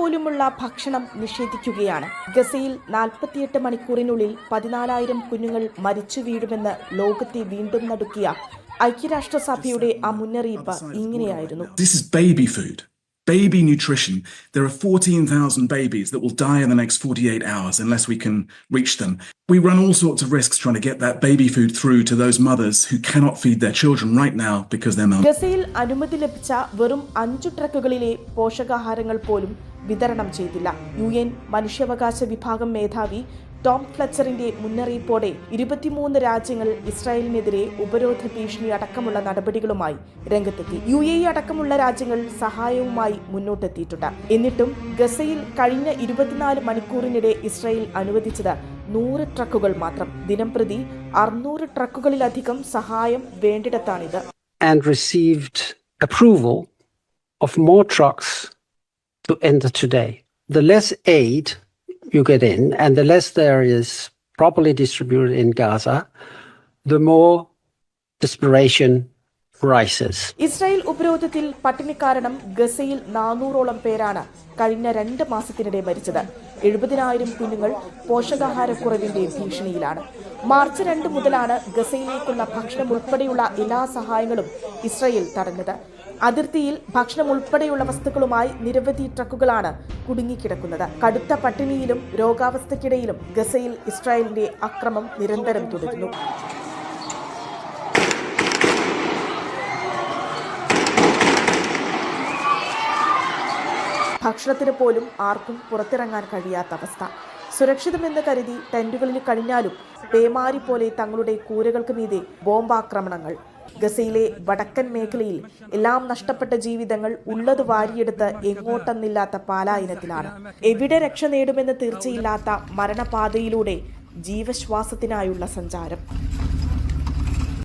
പോലുമുള്ള ഭക്ഷണം നിഷേധിക്കുകയാണ്. ഗസയിൽ 48 മണിക്കൂറിനുള്ളിൽ 14,000 കുഞ്ഞുങ്ങൾ മരിച്ചു വീഴുമെന്ന് ലോകത്തെ വീണ്ടും നടുക്കിയ ഐക്യരാഷ്ട്രസഭയുടെ ആ മുന്നറിയിപ്പ് ഇങ്ങനെയായിരുന്നു. Baby nutrition. There are 14,000 babies that will die in the next 48 hours unless we can reach them. We run all sorts of risks trying to get that baby food through to those mothers who cannot feed their children right now because they're malnourished. ഗസയിൽ അനുമതി ലഭിച്ച വെറും 5 ട്രക്കുകളിലെ പോഷകാഹാരങ്ങൾ പോലും വിതരണം ചെയ്തില്ല. UN മനുഷ്യാവകാശ വിഭാഗം മേധാവി ടോം ഫ്ലെച്ചറിന്റെ മുന്നറിയിപ്പോടെ 23 രാജ്യങ്ങൾ ഇസ്രായേലിനെതിരെ ഉപരോധ ഭീഷണി അടക്കമുള്ള നടപടികളുമായി രംഗത്തെത്തി. UAE അടക്കമുള്ള രാജ്യങ്ങൾ സഹായവുമായി മുന്നോട്ടെത്തിയിട്ടുണ്ട്. എന്നിട്ടും ഗസയിൽ കഴിഞ്ഞ 24 മണിക്കൂറിനിടെ ഇസ്രായേൽ അനുവദിച്ചത് 100 ട്രക്കുകൾ മാത്രം. ദിനംപ്രതി 600 ട്രക്കുകളിലധികം സഹായം വേണ്ടിടത്താണിത്. And received approval of more trucks to enter today. The less aid you get in, and the less there is properly distributed in Gaza, the more desperation rises. Israel ഉപരോധത്തിൽ പട്ടിണി കാരണം ഗസയിൽ 400ഓളം പേരാണ് കഴിഞ്ഞ 2 മാസത്തിനിടെ മരിച്ചത്. 70,000 കുഞ്ഞുങ്ങൾ പോഷകാഹാരക്കുറവിന്റെ ഭീഷണിയിലാണ്. മാർച്ച് 2 മുതലാണ് ഗസയിലേക്കുള്ള ഭക്ഷണം ഉൾപ്പെടെയുള്ള എല്ലാ സഹായങ്ങളും ഇസ്രായേൽ തടഞ്ഞത്. അതിർത്തിയിൽ ഭക്ഷണം ഉൾപ്പെടെയുള്ള വസ്തുക്കളുമായി നിരവധി ട്രക്കുകളാണ് കുടുങ്ങിക്കിടക്കുന്നത്. കടുത്ത പട്ടിണിയിലും രോഗാവസ്ഥയ്ക്കിടയിലും ഗസയിൽ ഇസ്രായേലിന്റെ അക്രമം നിരന്തരം തുടരുന്നു. ഭക്ഷണത്തിന് പോലും ആർക്കും പുറത്തിറങ്ങാൻ കഴിയാത്ത അവസ്ഥ. സുരക്ഷിതമെന്ന് കരുതി ടെന്റുകളിൽ കഴിഞ്ഞാലും പേമാരി പോലെ തങ്ങളുടെ കൂരകൾക്ക് മീതെ ബോംബാക്രമണങ്ങൾ. ഗസയിലെ വടക്കൻ മേഖലയിൽ എല്ലാം നഷ്ടപ്പെട്ട ജീവിതങ്ങൾ ഉള്ളത് വാരിയെടുത്ത് എങ്ങോട്ടെന്നില്ലാത്ത പാലായനത്തിലാണ്. എവിടെ രക്ഷ നേടുമെന്ന് തീർച്ചയില്ലാത്ത മരണപാതയിലൂടെ ജീവശ്വാസത്തിനായുള്ള സഞ്ചാരം.